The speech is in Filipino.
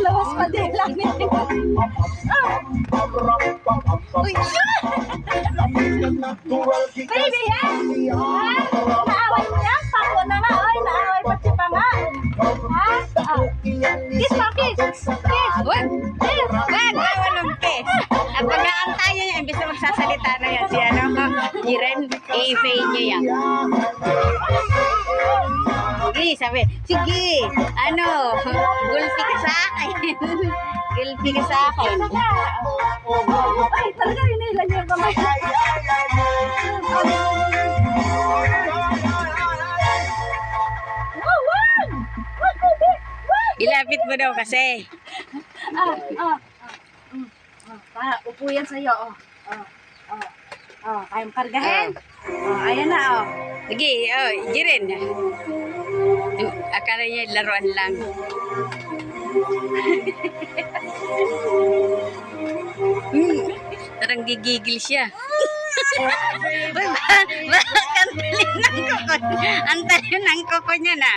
Lawas pa din lang nito. Uy! Baby, yan! Naaway mo yan? Pako na nga, oy! Naaway pa si pa nga! Ha? Kiss pa, kiss! Kiss! Wag! Wag! Walang kiss! At pag-aantayan niya, imbis na magsasalita na yan si Jiren, i-fade niya yan. Sige, sabi, sige! Gulpi ka sa akin! Gulpi ka sa akin! Ay, talaga hinilan niya yung kamay. Wag! Wag, baby! Wag! Ilapit mo daw kasi. Upo yan sa'yo, kayang kargahin. Ayan na, Sige, Jiren. Akala niya laruan lang. Tarang gigigil siya. Ang talim ng koko niya na.